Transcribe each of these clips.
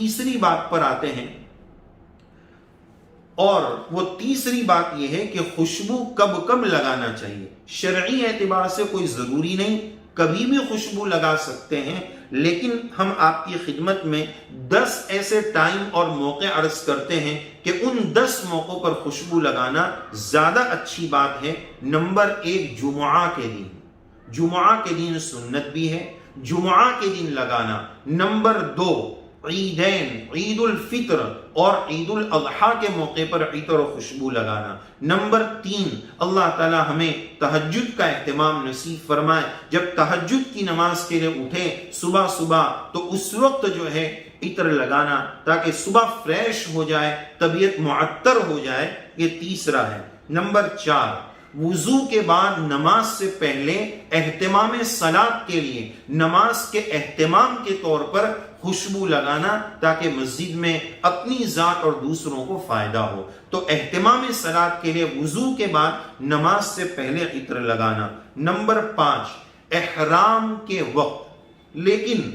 تیسری بات پر آتے ہیں، اور وہ تیسری بات یہ ہے کہ خوشبو کب کب لگانا چاہیے۔ شرعی اعتبار سے کوئی ضروری نہیں، کبھی بھی خوشبو لگا سکتے ہیں، لیکن ہم آپ کی خدمت میں 10 ایسے ٹائم اور موقع عرض کرتے ہیں کہ ان 10 موقعوں پر خوشبو لگانا زیادہ اچھی بات ہے۔ نمبر 1، جمعہ کے دن، جمعہ کے دن سنت بھی ہے، جمعہ کے دن لگانا۔ نمبر 2، عیدین، عید الفطر اور عید الاضحیٰ کے موقع پر عطر و خوشبو لگانا۔ نمبر 3، اللہ تعالی ہمیں تہجد کا اہتمام نصیب فرمائے، جب تہجد کی نماز کے لیے اٹھیں صبح صبح تو اس وقت جو ہے عطر لگانا تاکہ صبح فریش ہو جائے، طبیعت معطر ہو جائے، یہ تیسرا ہے۔ نمبر 4، وضو کے بعد نماز سے پہلے اہتمام صلاۃ کے لیے، نماز کے اہتمام کے طور پر خوشبو لگانا تاکہ مسجد میں اپنی ذات اور دوسروں کو فائدہ ہو۔ تو اہتمام صلاۃ کے لیے وضو کے بعد نماز سے پہلے عطر لگانا۔ نمبر 5، احرام کے وقت، لیکن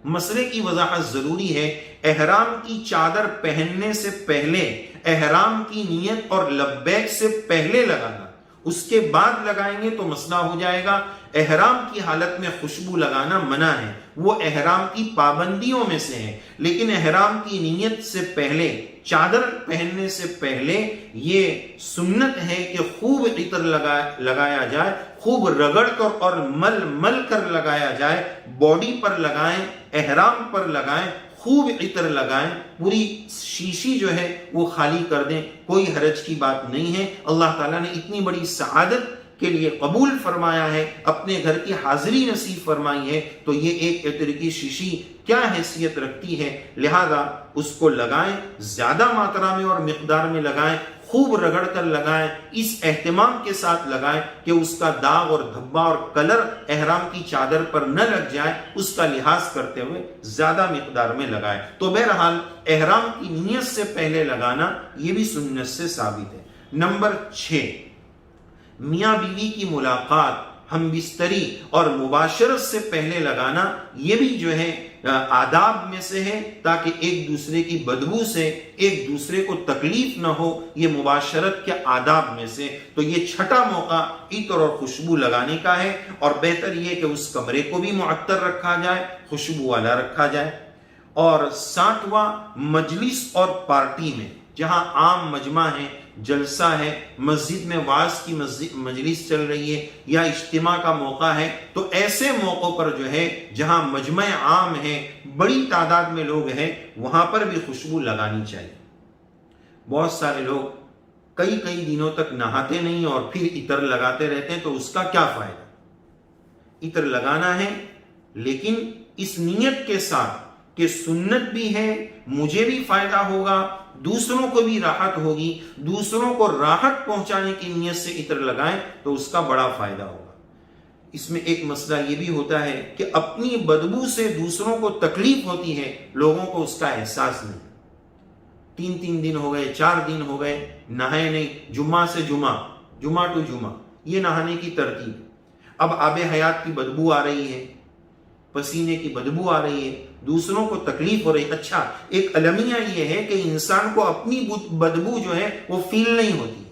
مسئلے کی وضاحت ضروری ہے، احرام کی چادر پہننے سے پہلے، احرام کی نیت اور لبیک سے پہلے لگانا، اس کے بعد لگائیں گے تو مسئلہ ہو جائے گا۔ احرام کی حالت میں خوشبو لگانا منع ہے، وہ احرام کی پابندیوں میں سے ہے، لیکن احرام کی نیت سے پہلے، چادر پہننے سے پہلے یہ سنت ہے کہ خوب عطر لگایا جائے، خوب رگڑ کر اور مل کر لگایا جائے، باڈی پر لگائیں، احرام پر لگائیں، خوب عطر لگائیں، پوری شیشی جو ہے وہ خالی کر دیں، کوئی حرج کی بات نہیں ہے۔ اللہ تعالیٰ نے اتنی بڑی سعادت کے لیے قبول فرمایا ہے، اپنے گھر کی حاضری نصیب فرمائی ہے، تو یہ ایک عطر کی شیشی کیا حیثیت رکھتی ہے، لہذا اس کو لگائیں، زیادہ ماترا میں اور مقدار میں لگائیں، خوب رگڑ کر لگائیں، اس اہتمام کے ساتھ لگائیں کہ اس کا داغ اور دھبا اور کلر احرام کی چادر پر نہ لگ جائے، اس کا لحاظ کرتے ہوئے زیادہ مقدار میں لگائیں۔ تو بہرحال احرام کی نیت سے پہلے لگانا یہ بھی سنت سے ثابت ہے۔ نمبر 6، میاں بیوی کی ملاقات، ہم بستری اور مباشرت سے پہلے لگانا، یہ بھی جو ہے آداب میں سے ہے، تاکہ ایک دوسرے کی بدبو سے ایک دوسرے کو تکلیف نہ ہو، یہ مباشرت کے آداب میں سے۔ تو یہ چھٹا موقع عطر اور خوشبو لگانے کا ہے، اور بہتر یہ کہ اس کمرے کو بھی معطر رکھا جائے، خوشبو والا رکھا جائے۔ اور 7واں، مجلس اور پارٹی میں، جہاں عام مجمع ہے، جلسہ ہے، مسجد میں وعظ کی مجلس چل رہی ہے یا اجتماع کا موقع ہے، تو ایسے موقعوں پر جو ہے جہاں مجمع عام ہے، بڑی تعداد میں لوگ ہیں، وہاں پر بھی خوشبو لگانی چاہیے۔ بہت سارے لوگ کئی دنوں تک نہاتے نہیں اور پھر عطر لگاتے رہتے ہیں، تو اس کا کیا فائدہ؟ عطر لگانا ہے، لیکن اس نیت کے ساتھ کہ سنت بھی ہے، مجھے بھی فائدہ ہوگا، دوسروں کو بھی راحت ہوگی، دوسروں کو راحت پہنچانے کی نیت سے عطر لگائیں تو اس کا بڑا فائدہ ہوگا۔ اس میں ایک مسئلہ یہ بھی ہوتا ہے کہ اپنی بدبو سے دوسروں کو تکلیف ہوتی ہے، لوگوں کو اس کا احساس نہیں۔ 3 دن ہو گئے، 4 دن ہو گئے، نہائے نہیں، جمعہ سے جمعہ ٹو جمعہ، یہ نہانے کی ترتیب۔ اب آب حیات کی بدبو آ رہی ہے، پسینے کی بدبو آ رہی ہے، دوسروں کو تکلیف ہو رہی ہے۔ اچھا، ایک المیہ یہ ہے کہ انسان کو اپنی بدبو جو ہے وہ فیل نہیں ہوتی،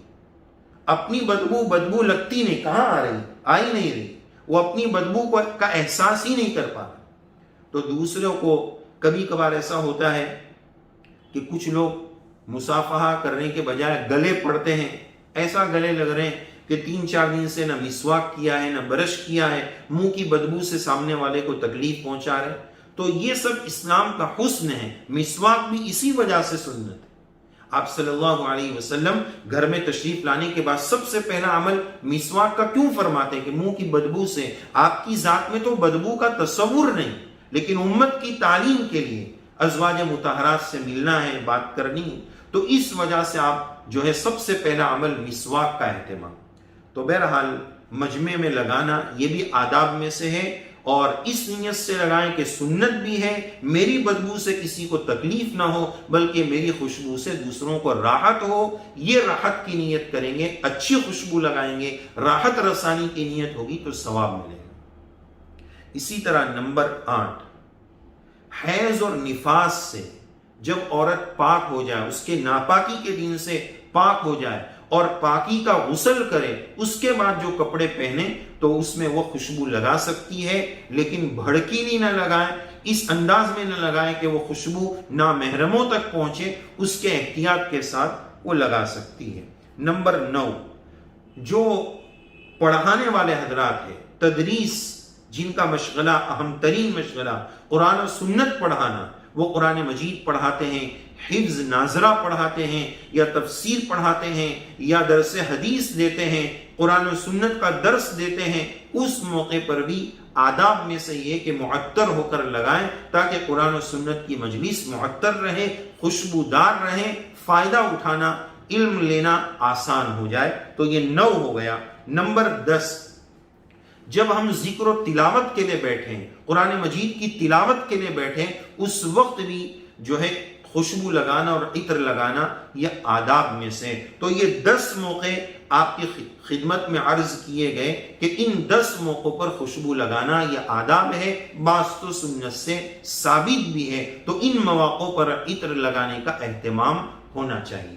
اپنی بدبو لگتی نہیں، کہاں آ رہی، آ ہی نہیں رہی، وہ اپنی بدبو کا احساس ہی نہیں کر پاتا۔ تو دوسروں کو کبھی کبھار ایسا ہوتا ہے کہ کچھ لوگ مصافحہ کرنے کے بجائے گلے پڑتے ہیں، ایسا گلے لگ رہے ہیں کہ 3-4 دن سے نہ مسواک کیا ہے، نہ برش کیا ہے، منہ کی بدبو سے سامنے والے کو تکلیف پہنچا رہے۔ تو یہ سب اسلام کا حسن ہے، مسواک بھی اسی وجہ سے سنت ہے۔ آپ صلی اللہ علیہ وسلم گھر میں تشریف لانے کے بعد سب سے پہلا عمل مسواک کا کیوں فرماتے ہیں؟ کہ منہ کی بدبو سے، آپ کی ذات میں تو بدبو کا تصور نہیں، لیکن امت کی تعلیم کے لیے ازواج مطہرات سے ملنا ہے، بات کرنی ہے، تو اس وجہ سے آپ جو ہے سب سے پہلا عمل مسواک کا اہتمام۔ تو بہرحال مجمع میں لگانا یہ بھی آداب میں سے ہے، اور اس نیت سے لگائیں کہ سنت بھی ہے، میری بدبو سے کسی کو تکلیف نہ ہو، بلکہ میری خوشبو سے دوسروں کو راحت ہو۔ یہ راحت کی نیت کریں گے، اچھی خوشبو لگائیں گے، راحت رسانی کی نیت ہوگی تو ثواب ملے گا۔ اسی طرح نمبر 8، حیض اور نفاس سے جب عورت پاک ہو جائے، اس کے ناپاکی کے دن سے پاک ہو جائے اور پاکی کا غسل کرے، اس کے بعد جو کپڑے پہنے تو اس میں وہ خوشبو لگا سکتی ہے، لیکن بھڑکیلی نہ لگائے، اس انداز میں نہ لگائے کہ وہ خوشبو نامحرموں تک پہنچے، اس کے احتیاط کے ساتھ وہ لگا سکتی ہے۔ نمبر 9، جو پڑھانے والے حضرات ہیں، تدریس، جن کا مشغلہ، اہم ترین مشغلہ قرآن و سنت پڑھانا، وہ قرآن مجید پڑھاتے ہیں، حفظ ناظرہ پڑھاتے ہیں، یا تفسیر پڑھاتے ہیں، یا درس حدیث دیتے ہیں، قرآن و سنت کا درس دیتے ہیں، اس موقع پر بھی آداب میں سے یہ کہ معطر ہو کر لگائیں تاکہ قرآن و سنت کی مجلس معطر رہے، خوشبودار رہے، فائدہ اٹھانا، علم لینا آسان ہو جائے۔ تو یہ 9 ہو گیا۔ نمبر 10، جب ہم ذکر و تلاوت کے لیے بیٹھیں، قرآن مجید کی تلاوت کے لیے بیٹھیں، اس وقت بھی جو ہے خوشبو لگانا اور عطر لگانا یہ آداب میں سے۔ تو یہ 10 موقع آپ کی خدمت میں عرض کیے گئے کہ ان 10 موقعوں پر خوشبو لگانا یہ آداب ہے، بعض تو سنت سے ثابت بھی ہے، تو ان مواقع پر عطر لگانے کا اہتمام ہونا چاہیے۔